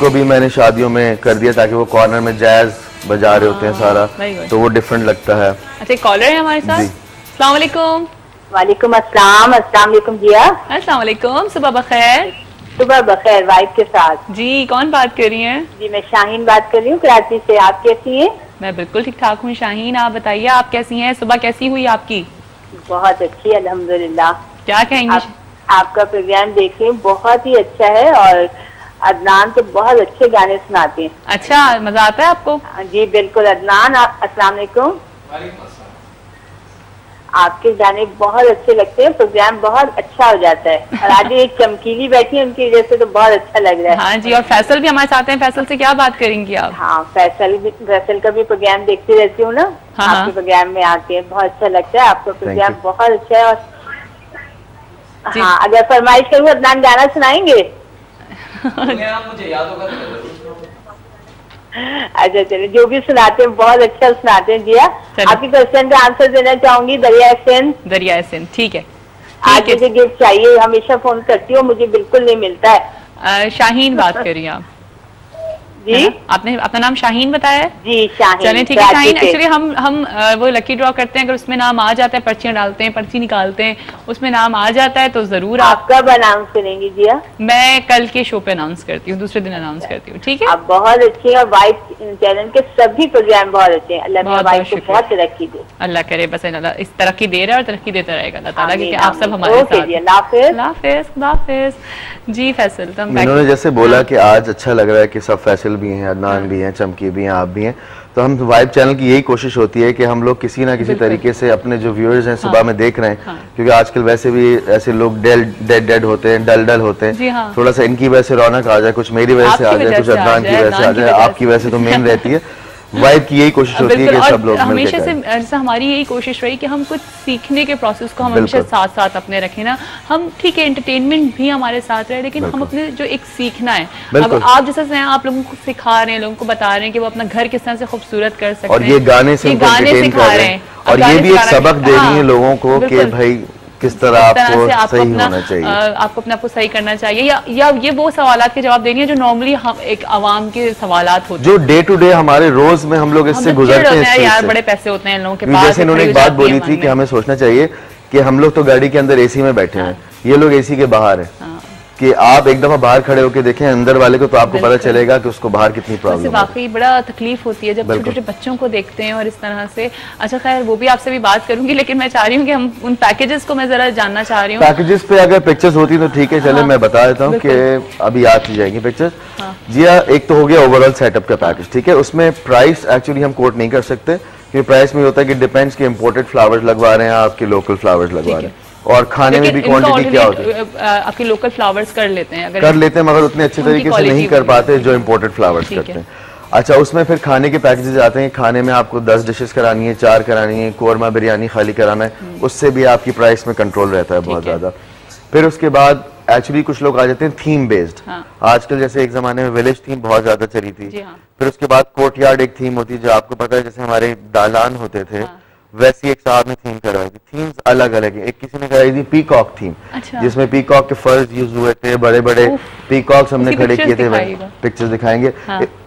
को भी मैंने शादियों में कर दिया ताकि वो कॉर्नर में जैज बजा रहे होते हैं सारा, तो वो डिफरेंट लगता है। अच्छा, कॉलर है हमारे साथ। अस्सलाम वालेकुम। वालेकुम अस्सलाम। अस्सलाम वालेकुम जिया। अस्सलाम वालेकुम, सुबह बखैर। सुबह बखैर, वाइफ के साथ। जी, कौन बात कर रही हैं? जी मैं शाहीन बात कर रही हूँ कराची से। आप कैसी हैं? मैं बिल्कुल ठीक ठाक हूँ शाहीन, आप बताइए आप कैसी हैं? सुबह कैसी हुई आपकी? बहुत अच्छी अल्हम्दुलिल्लाह। क्या कहेंगी? आपका प्रोग्राम देख रही हूँ, बहुत ही अच्छा है और अदनान तो बहुत अच्छे गाने सुनाते हैं। अच्छा, मजा आता है आपको? जी बिल्कुल। अदनान अस्सलाम वालेकुम। आपके गाने बहुत अच्छे लगते हैं, प्रोग्राम बहुत अच्छा हो जाता है। और आज एक चमकीली बैठी है, उनकी वजह से तो बहुत अच्छा लग रहा है। हाँ जी, और फैसल भी हमारे साथ हैं। फैसल से क्या बात करेंगी आप? हाँ, फैसल का भी प्रोग्राम देखती रहती हूँ ना। हाँ, आपके प्रोग्राम में आके बहुत अच्छा लगता है। आपका प्रोग्राम बहुत अच्छा है। और हाँ, अगर फरमाइश करूँ अदनान गाना सुनाएंगे? मुझे याद होगा। अच्छा चलिए, जो भी सुनाते हैं बहुत अच्छा सुनाते हैं। जिया, आपके क्वेश्चन का आंसर देना चाहूंगी। दरिया सिंध। दरिया सिंध, ठीक है। आज मुझे गिफ्ट चाहिए, हमेशा फोन करती हूँ, मुझे बिल्कुल नहीं मिलता है। शाहीन बात करिए आप। जी, आपने अपना नाम शाहीन बताया है? जी शाहीन। चलिए ठीक है शाहीन। एक्चुअली हम वो लकी ड्रॉ करते हैं, अगर उसमें नाम आ जाता है, पर्चियां डालते हैं, पर्ची निकालते हैं, उसमें नाम आ जाता है तो जरूर। आप कब अनाउंस करेंगी जिया? मैं कल के शो पे अनाउंस करती हूँ, दूसरे दिन अनाउंस करती हूँ, ठीक है? आप बहुत अच्छे हैं, वाइफ चैनल के सभी प्रोग्राम बहुत अच्छे हैं। अल्लाह वाइफ को बहुत तरक्की दे। अल्लाह करे, बस अल्लाह इस तरक्की दे रहा है और तरक्की देता रहेगा अल्लाह ताला, क्योंकि आप सब हमारे साथ। जी फैसल, इन्होंने जैसे बोला कि आज अच्छा लग रहा है कि सब फैसल भी हैं, अदनान भी हैं, चमकी भी हैं, आप भी हैं, तो हम वाइब चैनल की यही कोशिश होती है कि हम लोग किसी ना किसी तरीके से अपने जो व्यूअर्स हैं सुबह में देख रहे हैं, क्योंकि आजकल वैसे भी ऐसे लोग डेड होते हैं, डल होते हैं, थोड़ा सा इनकी वजह से रौनक आ जाए, कुछ मेरी वजह से आ जाए, कुछ अदनान की वजह से आ जाए, आपकी वजह से तो मेन रहती है। वाइब की यही कोशिश होती है कि सब लोग हमेशा से हमारी यही कोशिश रही कि हम कुछ सीखने के प्रोसेस को हम हमेशा साथ साथ अपने रखें ना। हम ठीक है एंटरटेनमेंट भी हमारे साथ रहे, लेकिन हम अपने जो एक सीखना है, अब आप जैसा आप लोगों को सिखा रहे हैं, लोगों को बता रहे हैं कि वो अपना घर किस तरह से खूबसूरत कर सकते हैं, और ये गाने सिखा रहे हैं, और ये भी एक सबक दे रही है लोगों को कि भाई किस तरह आपको सही होना चाहिए, आपको अपने आप को सही करना चाहिए, या ये वो सवालात के जवाब देनी है जो नॉर्मली हम एक आवाम के सवालात होते हैं, जो डे टू डे हमारे रोज में हम लोग इससे गुजरते हैं। यार बड़े पैसे होते हैं लोगों के पास। जैसे इन्होंने एक बात बोली थी कि हमें सोचना चाहिए कि हम लोग तो गाड़ी के अंदर एसी में बैठे हैं, ये लोग एसी के बाहर हैं, कि आप एक दफा बाहर खड़े होकर देखें अंदर वाले को, तो आपको पता चलेगा कि उसको बाहर कितनी प्रॉब्लम है। वाकई बड़ा तकलीफ होती है जब छोटे छोटे बच्चों को देखते हैं और इस तरह से। अच्छा खैर, वो भी आपसे भी बात करूंगी, लेकिन मैं चाह रही हूँ कि हम उन पैकेजेस को मैं जरा जानना चाह रही हूँ। पैकेजेस पे अगर पिक्चर्स होती तो ठीक है, चले मैं बता देता हूँ कि अभी याद की जाएंगी पिक्चर्स। जी हाँ, एक तो हो गया ओवरऑल सेटअप का पैकेज, ठीक है। उसमें प्राइस एक्चुअली हम कोट नहीं कर सकते, क्योंकि प्राइस में होता है कि डिपेंड्स कि इम्पोर्टेड फ्लावर्स लगवा रहे हैं, आपके लोकल फ्लावर्स लगवा रहे हैं, और खाने में भी क्वांटिटी क्या होती है, आपके लोकल फ्लावर्स कर लेते हैं मगर उतने अच्छे तरीके से नहीं कर पाते जो इम्पोर्टेड फ्लावर्स करते हैं। अच्छा, उसमें फिर खाने के पैकेजेस आते हैं। खाने में आपको 10 डिशेस करानी है, 4 करानी है, कोरमा बिरयानी खाली कराना है, उससे भी आपकी प्राइस में कंट्रोल रहता है बहुत ज्यादा। फिर उसके बाद एक्चुअली कुछ लोग आ जाते हैं थीम बेस्ड। आजकल जैसे एक जमाने में विलेज थीम बहुत ज्यादा चली थी, फिर उसके बाद कोर्टयार्ड एक थीम होती है, जो आपको पता है जैसे हमारे दालान होते थे, वैसी एक साहब ने थीम करवाई थी। थीम्स अलग अलग है। एक किसी ने कराई थी पीकॉक थीम, जिसमें पीकॉक के फर्स यूज हुए थे, बड़े बड़े पीकॉक्स हमने खड़े किए थे, पिक्चर्स दिखाएंगे।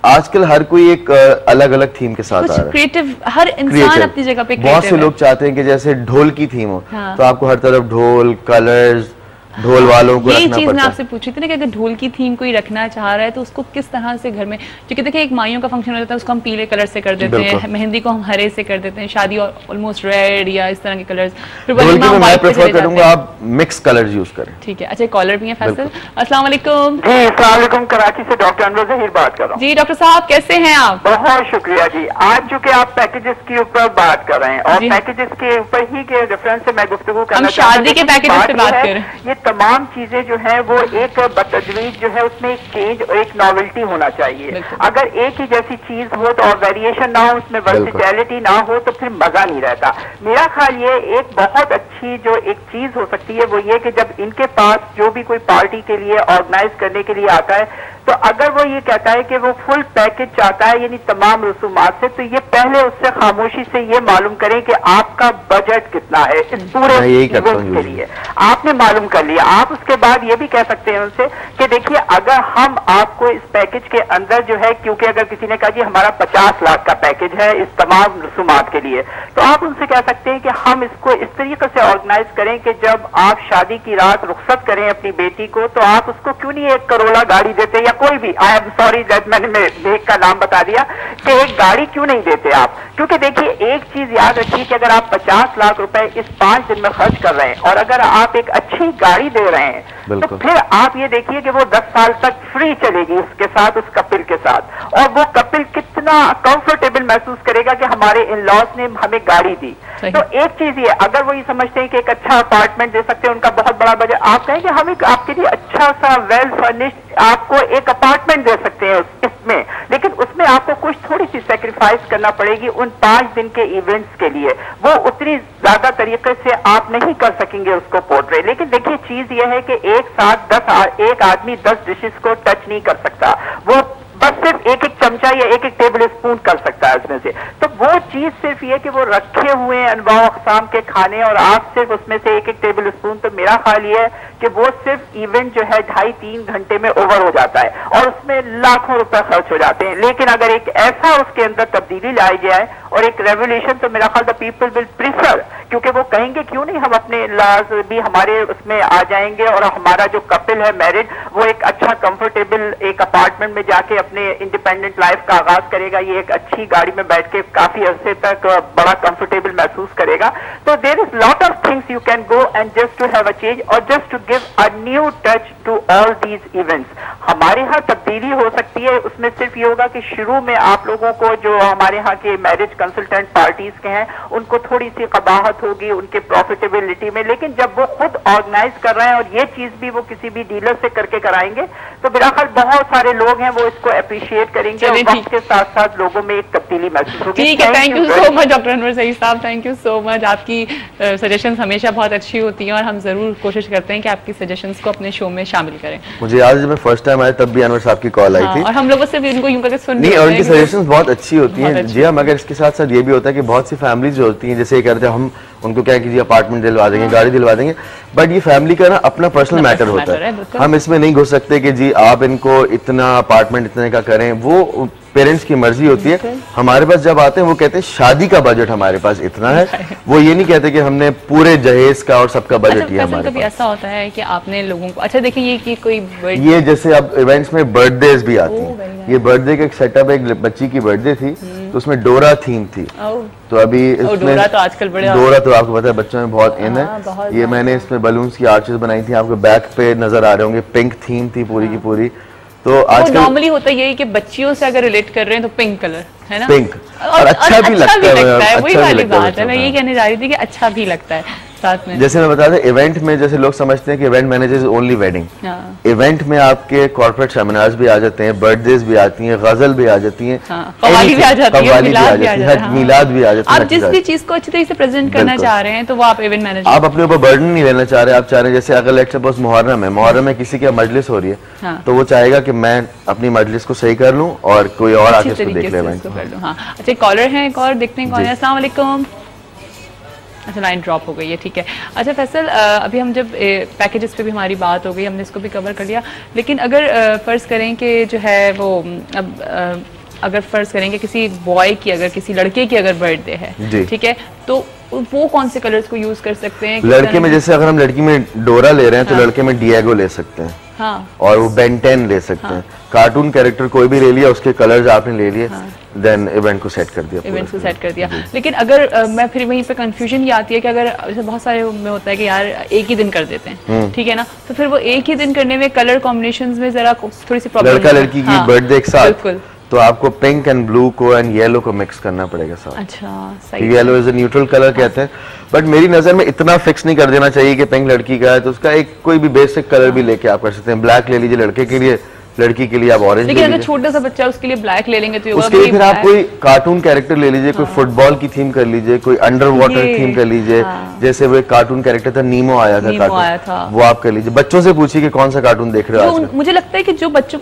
आजकल हर कोई एक अलग अलग थीम के साथ आ रहा है, क्रिएटिव, हर इंसान अपनी जगह पे। बहुत से लोग चाहते हैं कि जैसे ढोल की थीम हो, तो आपको हर तरफ ढोल, कलर्स, ढोल वालों को यही चीज मैं आपसे पूछी थी ना कि अगर ढोल की थीम कोई रखना चाह रहा है तो उसको किस तरह से घर में, क्योंकि देखिए एक माइयों का फंक्शन होता है उसको हम पीले कलर से कर देते हैं, मेहंदी को हम हरे से कर देते हैं, शादी ऑलमोस्ट रेड या इस तरह के कलर्स। मैं प्रेफर करूंगा आप मिक्स कलर्स यूज करें। ठीक है। अच्छा, कॉलर भी है फैसल। अस्सलाम वालेकुम। जी अस्सलाम वालेकुम, कराची से डॉक्टर अनवर ज़हीर बात कर रहा हूँ। जी डॉक्टर साहब, कैसे हैं आप? बहुत शुक्रिया जी। आज चूंकि आप पैकेजेस के ऊपर बात कर रहे हैं और पैकेजेस के ऊपर ही के रेफरेंस से मैं गुफ्तगू करना चाहता हूं, शादी के पैकेजेस पे बात कर रहे हैं। ये तमाम चीजें जो है वो एक बतदरीज जो है उसमें एक चेंज और एक नॉवेल्टी होना चाहिए। अगर एक ही जैसी चीज हो तो और वेरिएशन ना हो, उसमें वर्सिटैलिटी ना हो, तो फिर मजा नहीं रहता। मेरा ख्याल ये एक बहुत अच्छी जो एक चीज हो सकती है वो ये कि जब इनके पास जो भी कोई पार्टी के लिए ऑर्गेनाइज करने के लिए आता है तो अगर वो ये कहता है कि वो फुल पैकेज चाहता है यानी तमाम रसूमात से, तो ये पहले उससे खामोशी से ये मालूम करें कि आपका बजट कितना है इस पूरे इवेंट के लिए। आपने मालूम कर लिया, आप उसके बाद ये भी कह सकते हैं उनसे कि देखिए अगर हम आपको इस पैकेज के अंदर जो है, क्योंकि अगर किसी ने कहा जी हमारा 50 लाख का पैकेज है इस तमाम रसूमात के लिए, तो आप उनसे कह सकते हैं कि हम इसको इस तरीके से ऑर्गेनाइज करें कि जब आप शादी की रात रुखसत करें अपनी बेटी को, तो आप उसको क्यों नहीं एक करोला गाड़ी देते, या कोई भी, आई एम सॉरी दैट मैंने मेक का नाम बता दिया, कि एक गाड़ी क्यों नहीं देते आप। क्योंकि देखिए एक चीज याद रखिए कि अगर आप 50 लाख रुपए इस 5 दिन में खर्च कर रहे हैं और अगर आप एक अच्छी गाड़ी दे रहे हैं, तो फिर आप ये देखिए कि वो 10 साल तक फ्री चलेगी उसके साथ, उस कपिल के साथ, और वो कपिल कितना कंफर्टेबल महसूस करेगा कि हमारे इन लॉज ने हमें गाड़ी दी। तो एक चीज ये, अगर वो ये समझते हैं कि एक अच्छा अपार्टमेंट दे सकते हैं, उनका बहुत बड़ा बजट, आप कहें कि हम एक आपके लिए अच्छा सा वेल फर्निश्ड आपको एक अपार्टमेंट दे सकते हैं इसमें, लेकिन उसमें आपको कुछ थोड़ी सी सेक्रीफाइस करना पड़ेगी उन 5 दिन के इवेंट्स के लिए। वो उतनी ज्यादा तरीके से आप नहीं कर सकेंगे उसको पोर्ट्रे। लेकिन देखिए चीज ये है कि एक साथ एक आदमी 10 डिशेस को टच नहीं कर सकता, वो बस सिर्फ एक चमचा या एक टेबल स्पून कर सकता है उसमें से। तो वो चीज सिर्फ ये कि वो रखे हुए हैं अनवा अक़साम के खाने और आप सिर्फ उसमें से एक टेबल स्पून, तो मेरा ख्याल ये है कि वो सिर्फ इवेंट जो है 2.5-3 घंटे में ओवर हो जाता है और उसमें लाखों रुपए खर्च हो जाते हैं। लेकिन अगर एक ऐसा उसके अंदर तब्दीली लाई जाए और एक रेवोल्यूशन, तो मेरा ख्याल द पीपल विल प्रीफर, क्योंकि वो कहेंगे क्यों नहीं हम अपने लॉज भी हमारे उसमें आ जाएंगे और हमारा जो कपिल है मैरिड, वो एक अच्छा कंफर्टेबल एक अपार्टमेंट में जाके अपने इंडिपेंडेंट लाइफ का आगाज करेगा, ये एक अच्छी गाड़ी में बैठ के काफी अरसे तक बड़ा कंफर्टेबल महसूस करेगा। तो there is lot of things you can go and just to have a change और just to give a new touch to all these events. हमारे यहाँ तब्दीली हो सकती है, उसमें सिर्फ ये होगा कि शुरू में आप लोगों को जो हमारे यहाँ के मैरिज कंसल्टेंट पार्टीज के हैं उनको थोड़ी सी कबाहत होगी उनके प्रॉफिटेबिलिटी में, लेकिन जब वो खुद ऑर्गेनाइज कर रहे हैं और ये चीज भी वो किसी भी डीलर से करके कराएंगे, तो मेरा ख्याल बहुत सारे लोग हैं वो इसको अप्रिशिएट करेंगे और वक्त के साथ साथ लोगों में एक तब्दीली महसूस होगी। ठीक है, thank you so much doctor Anwar Saeed साहब, थैंक यू सो मच। आपकी सजेशंस हमेशा बहुत अच्छी होती हैं और हम जरूर कोशिश करते हैं कि आपकी सजेशंस को अपने शो में शामिल करें। मुझे याद है जब मैं फर्स्ट टाइम आया तब भी अनवर साहब की कॉल आई थी और हम लोगों से भी इनको यूं करके सुन नहीं, और उनकी सजेशंस बहुत अच्छी होती हैं जी। हम अगर इसके साथ साथ ये भी होता है कि बहुत सी फैमिलीज जो होती हैं, जैसे ये कहते हैं हम उनको क्या कीजिए अपार्टमेंट दिलवा देंगे, गाड़ी दिलवा देंगे, बट ये फैमिली का ना अपना पर्सनल मैटर होता है। हम इसमें नहीं घुस सकते कि जी आप इनको इतना अपार्टमेंट इतने का करें, वो पेरेंट्स की मर्जी होती है। हमारे पास जब आते हैं वो कहते हैं शादी का बजट हमारे पास इतना है, वो ये नहीं कहते कि हमने पूरे जहेज का और सबका बजट ही हमारे पास। ऐसा होता है कि आपने लोगों को, अच्छा देखिए ये कि कोई ये जैसे अब इवेंट्स में बर्थडेज भी आती हैं, ये बर्थडे का एक सेटअप, एक बच्ची की बर्थडे थी तो उसमें डोरा थीम थी, तो अभी इसमें डोरा तो आजकल बड़े, डोरा तो आपको पता है बच्चों में बहुत इन है। ये मैंने इसमें बलून्स की आर्चेस बनाई थी, आपको बैक पे नजर आ रहे होंगे, पिंक थीम थी पूरी की पूरी। तो आजकल नॉर्मली होता है यही कि बच्चियों से अगर रिलेट कर रहे हैं तो पिंक कलर है ना, पिंक और अच्छा भी लगता है, वही वाली बात है, मैं यही कहने जा रही थी कि अच्छा भी लगता है साथ में। जैसे मैं बता दें इवेंट में, जैसे लोग समझते हैं कि event manager only wedding, event में आपके कॉर्पोरेट सेमिनार्स भी आ जाते हैं, बर्थडेज भी आती हैं, गजल भी आ जाती है, कव्वाली भी आ जाती है, मिलाद भी आ जाती है। आप जिस भी चीज को अच्छी तरीके से प्रेजेंट करना चाह रहे हैं तो वो आप इवेंट मैनेजर, आप अपने ऊपर बर्डन नहीं लेना चाह रहे, आप चाह रहे हैं जैसे अगर लेट्स सपोज मुहर्रम में किसी की मजलिस हो रही है तो वो चाहेगा कि मैं अपनी मजलिस को सही कर लूं और कोई और आके इसको देख ले इवेंट। अच्छा कॉलर है एक और, देखते हैं कौन है। अस्सलाम वालेकुम। अच्छा लाइन ड्रॉप हो गई है, ठीक है। अच्छा फैसल, अभी हम जब पैकेजेस पे भी हमारी बात हो गई, हमने इसको भी कवर कर लिया, लेकिन अगर फ़र्ज़ करें कि जो है वो अब अगर फ़र्ज़ करें कि किसी बॉय की, अगर किसी लड़के की अगर बर्थडे है, ठीक है, तो वो कौन से कलर्स को यूज़ कर सकते हैं? लड़के में जैसे अगर हम लड़की में डोरा ले रहे हैं तो लड़के में डिएगो ले सकते हैं, और वो बेन 10 ले सकते हैं। कार्टून कैरेक्टर कोई भी ले लिया, उसके कलर्स आपने ले लिए, देन इवेंट को सेट कर दिया, इवेंट को सेट कर दिया। लेकिन अगर मैं फिर वहीं पे कंफ्यूजन ये आती है कि अगर जैसे बहुत सारे में होता है कि यार एक ही दिन कर देते हैं, ठीक है ना, तो फिर वो एक ही दिन करने में कलर कॉम्बिनेशंस में जरा थोड़ी सी प्रॉब्लम, लड़का लड़की की बर्थडे एक साथ, तो आपको पिंक एंड ब्लू को एंड येलो को मिक्स करना पड़ेगा साथ। अच्छा सही, yellow is a neutral colour कहते हैं, बट मेरी नजर में इतना फिक्स नहीं कर देना चाहिए कि पिंक लड़की का है तो उसका एक कोई भी बेसिक कलर भी लेके आप कर सकते हैं। ब्लैक ले लीजिए लड़के के लिए, लड़की के लिए आप ऑरेंज, लेकिन अगर छोटा सा बच्चा उसके लिए ब्लैक ले लेंगे तो उसके लिए फिर आप कोई कार्टून कैरेक्टर ले लीजिए, कोई फुटबॉल की थीम कर लीजिए, कोई अंडर वाटर थीम कर लीजिए। जैसे वो एक कार्टून कैरेक्टर था, नीमो आया था कार्टून, वो आप कर लीजिए। बच्चों से पूछिए कि कौन सा कार्टून देख रहे हो। मुझे लगता है कि जो बच्चों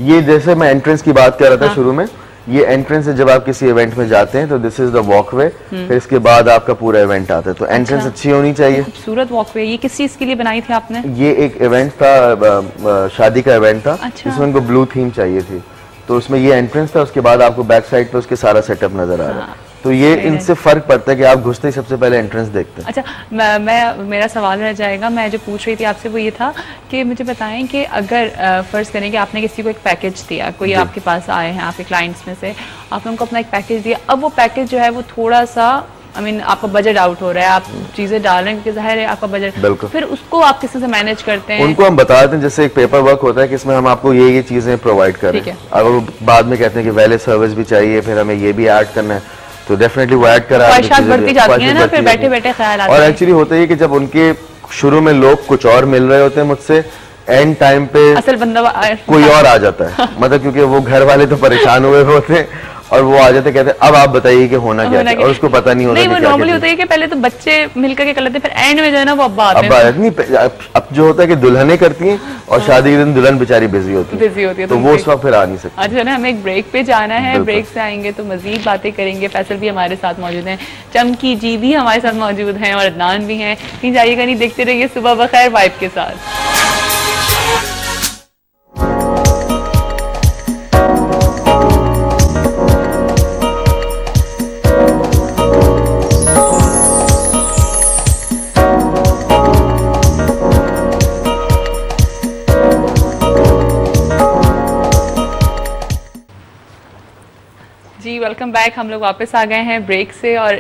ये जैसे मैं एंट्रेंस की बात कर रहा था शुरू में, ये एंट्रेंस है जब आप किसी इवेंट में जाते हैं तो दिस इज द वॉकवे, फिर इसके बाद आपका पूरा इवेंट आता है। तो एंट्रेंस अच्छी होनी चाहिए। खूबसूरत वॉकवे। ये किस चीज के लिए बनाई थी आपने? ये एक इवेंट था, शादी का इवेंट था, जिसमें उनको ब्लू थीम चाहिए थी, तो उसमें ये एंट्रेंस था। उसके बाद आपको बैक साइड पे उसके सारा सेटअप नजर आ रहा है। तो ये इनसे फर्क पड़ता है कि आप घुसते ही सबसे पहले एंट्रेंस देखते हैं। अच्छा, मेरा सवाल रह जाएगा, मैं जो पूछ रही थी आपसे वो ये था कि मुझे बताएं कि अगर फर्ज करें कि आपने किसी को एक पैकेज दिया, कोई आपके पास आए हैं, आपके क्लाइंट्स में से, आपने उनको अपना एक पैकेज दिया, अब वो पैकेज जो है वो थोड़ा सा आपका बजट आउट हो रहा है, आप चीजें डाल रहे हैं क्योंकि जाहिर है आपका बजट, फिर उसको आप किसी से मैनेज करते हैं? उनको हम बता देते हैं, जैसे एक पेपर वर्क होता है कि इसमें हम आपको ये चीजें प्रोवाइड करें। अगर वो बाद में कहते हैं कि वैलिड सर्विस भी चाहिए, फिर हमें ये भी ऐड करना है, तो डेफिनेटली वो ऐड करा बढ़ती जाती है ना, फिर बैठे बैठे ख्याल आता है। और एक्चुअली होता है कि जब उनके शुरू में लोग कुछ और मिल रहे होते हैं मुझसे, एंड टाइम पे असल बंदा कोई और आ जाता है। मतलब क्योंकि वो घर वाले तो परेशान हुए होते हैं और वो आ जाते, कहते हैं अब आप बताइए कि होना क्या है, और उसको पता नहीं होता। नहीं, वो नॉर्मली होता है कि पहले तो बच्चे मिलकर के कर लेते हैं, फिर एंड में जो है ना वो अब्बा आते हैं। अब जो होता है कि दुल्हने करती हैं और शादी के दिन दुल्हन बेचारी बिजी होती है, तो वो उस वक्त फिर आ नहीं सकती। अच्छा ना, हमें एक ब्रेक पे जाना है, ब्रेक से आएंगे तो मजीद बातें करेंगे। फैसल भी हमारे साथ मौजूद हैं, चमकी जी भी हमारे साथ मौजूद हैं और अदनान भी हैं। कहीं जाइएगा नहीं, देखते रहिए सुबह बखैर वाइब के साथ। Welcome back. हम लोग वापस आ गए हैं ब्रेक से और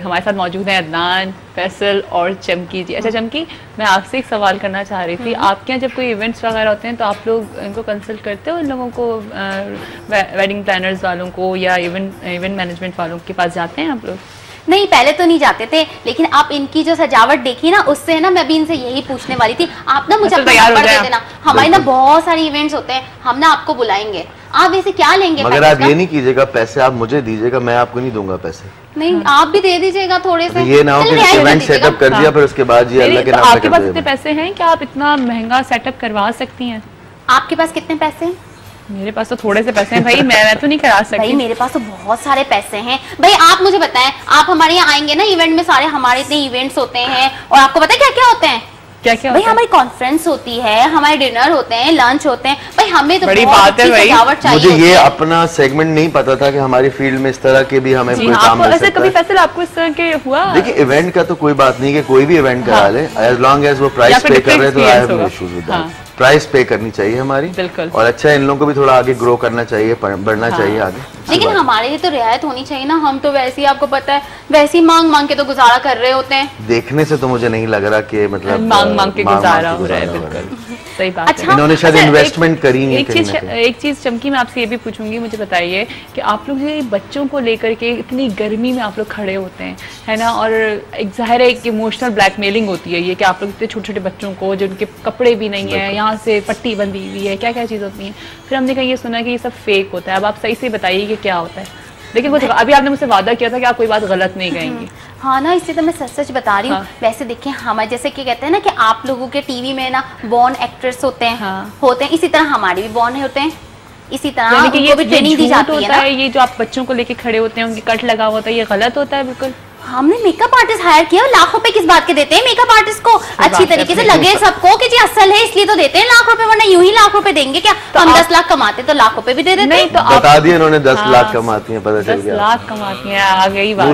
हमारे साथ मौजूद हैं अदनान, फैसल और चमकी जी। अच्छा चमकी, मैं आपसे एक सवाल करना चाह रही थी, आपके यहाँ जब कोई इवेंट्स वगैरह होते हैं तो आप लोग इनको कंसल्ट करते हो इन लोगों को, वेडिंग प्लानर्स वालों को या इवेंट मैनेजमेंट वालों के पास जाते हैं आप लोग? नहीं, पहले तो नहीं जाते थे, लेकिन आप इनकी जो सजावट देखी ना, उससे ना मैं भी इनसे यही पूछने वाली थी। आप ना मुझे अपना नंबर दे देना, हमारे ना बहुत सारे इवेंट्स होते हैं, हम ना आपको बुलाएंगे। आप वैसे क्या लेंगे? मगर आप ये नहीं कीजिएगा, पैसे आप मुझे दीजिएगा, मैं आपको नहीं दूंगा पैसे। नहीं, आप भी दे दीजिएगा थोड़े से। ये ना हो कि इवेंट सेटअप कर दिया फिर उसके बाद ये अल्लाह के नाम पे। आपके पास इतने पैसे हैं कि आप इतना महंगा सेटअप करवा सकती हैं? आपके पास कितने पैसे हैं? मेरे पास तो थोड़े से पैसे हैं भाई, मैं तो नहीं करा सकती। भाई मेरे पास तो बहुत सारे पैसे हैं। भाई आप मुझे बताएं, आप हमारे यहाँ आएंगे ना इवेंट में, सारे हमारे इतने इवेंट्स होते हैं और आपको पता है क्या क्या होते हैं? क्या क्या? भाई हमारी कॉन्फ्रेंस होती है, हमारे डिनर होते हैं, लंच होते हैं। भाई हमें तो बड़ी बात है भाई, मुझे ये अपना सेगमेंट नहीं पता था कि हमारी फील्ड में इस तरह के भी हमें कोई काम मिल सकता है। कभी फैसल आपको इस तरह के हुआ? देखिए इवेंट का तो कोई बात नहीं कि कोई भी इवेंट करा ले, एज लॉन्ग एज वो प्राइस पे कर रहे हैं तो I have no issues with that. Price pay करनी चाहिए हमारी, बिल्कुल। और अच्छा इन लोगों को भी थोड़ा आगे ग्रो करना चाहिए, बढ़ना चाहिए आगे। लेकिन हमारे लिए तो रियायत होनी चाहिए ना, हम तो वैसे ही आपको पता है वैसे ही मांग मांग के तो गुजारा कर रहे होते हैं। देखने से तो मुझे नहीं लग रहा कि मतलब मांग मांग के गुजारा हो रहा है। बिल्कुल सही बात है। अच्छा, इन्होंने शायद इन्वेस्टमेंट करी नहीं। एक चीज चमकी मैं आपसे ये भी पूछूंगी, मुझे बताइए कि आप लोग जो बच्चों को लेकर के इतनी गर्मी में आप लोग खड़े होते हैं, है ना, और एक जाहिर है एक इमोशनल ब्लैकमेलिंग होती है ये कि आप लोग इतने छोटे छोटे बच्चों को, जो उनके कपड़े भी नहीं है, यहाँ से पट्टी बंधी हुई है, क्या क्या चीज़ होती है, फिर हमने कहीं ये सुना कि ये सब फेक होता है। अब आप सही से बताइए कि क्या होता है। लेकिन कुछ अभी आपने मुझसे वादा किया था कि आप कोई बात गलत नहीं कहेंगी। हाँ ना, इसलिए तो मैं सच सच बता रही हूँ। हाँ। वैसे देखिए हमारे जैसे कि कहते हैं ना कि आप लोगों के टीवी में ना बॉर्न एक्ट्रेस होते हैं। हाँ। होते हैं, इसी तरह हमारे भी बॉर्न होते हैं, इसी तरह उनको भी ट्रेनिंग दी जाती है ना। ये जो आप बच्चों को लेके खड़े होते हैं, उनकी कट लगा होता है, ये गलत होता है बिल्कुल। हमने मेकअप आर्टिस्ट हायर किया, लाख रुपए किस बात के देते हैं मेकअप आर्टिस्ट को? अच्छी तरीके से लगे सबको कि जी असल है इसलिए तो देते हैं लाख रुपए, वरना यूं ही लाख रुपए देंगे क्या? तो हम 10 लाख कमाते तो लाख रुपए भी दे देते। तो बता दिया इन्होंने 10 लाख कमाती हैं, पता चल गया 10 लाख कमाती हैं, आ गई बात।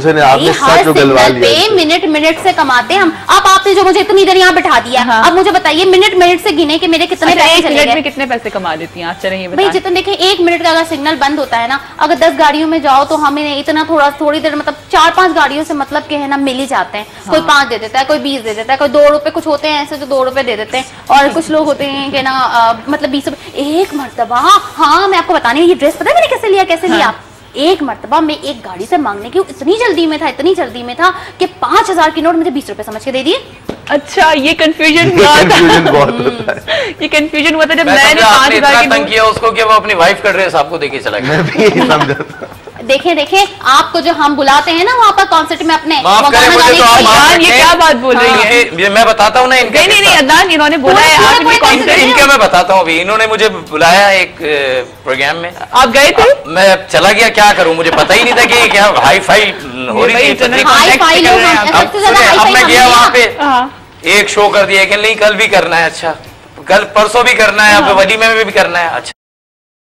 मिनट मिनट से कमाते हम। अब आपने जो मुझे इतनी देर यहाँ बैठा दिया, अब मुझे बताइए मिनट मिनट से गिने कि मेरे कितने पैसे चले गए? कितने पैसे कमा लेती हैं? अच्छा नहीं भाई जितने देखिए 1 मिनट का अगर सिग्नल बंद होता है ना, अगर 10 गाड़ियों में जाओ तो हमें इतना थोड़ी देर मतलब 4-5 गाड़ियों से मतलब के है ना मिल ही जाते हैं। हाँ। कोई 5 दे देता है, कोई 20 दे देता है, कोई 2 रुपए, कुछ होते हैं ऐसे जो 2 रुपए दे देते हैं, और कुछ लोग होते हैं कि ना मतलब 20 रुपए। एक मर्तबा, हाँ मैं आपको बतानी हूँ, ये ड्रेस पता है मैंने कैसे लिया, कैसे लिया? एक मर्तबा मैं एक गाड़ी से मांगने की इतनी जल्दी में था कि 5000 की नोट मुझे 20 रुपए समझ के दे दिए। अच्छा, ये कंफ्यूजन हुआ था। बहुत होता है। ये कंफ्यूजन हुआ था जब मैंने 5,000 की किया उसको कि वो अपनी वाइफ का ड्रेस आपको देके चला गया। मैं भी यही समझा था। देखें आपको जो हम बुलाते हैं ना वहाँ पर कॉन्सर्ट में अपने, माफ करें मुझे तो आप ये क्या बात बोल रही है? मैं बताता हूँ ना इनके। नहीं अदनान, इन्होंने बोला है इनके मैं बताता हूँ अभी। इन्होंने मुझे बुलाया एक प्रोग्राम में, आप गए थे? मैं चला गया, क्या करूँ, मुझे पता ही नहीं था कि क्या हाई फाई हो रही थी। अब मैं गया वहाँ पे, एक शो कर दिया कि नहीं कल भी करना है, अच्छा कल परसों भी करना है, अब वलीमे में भी करना है, अच्छा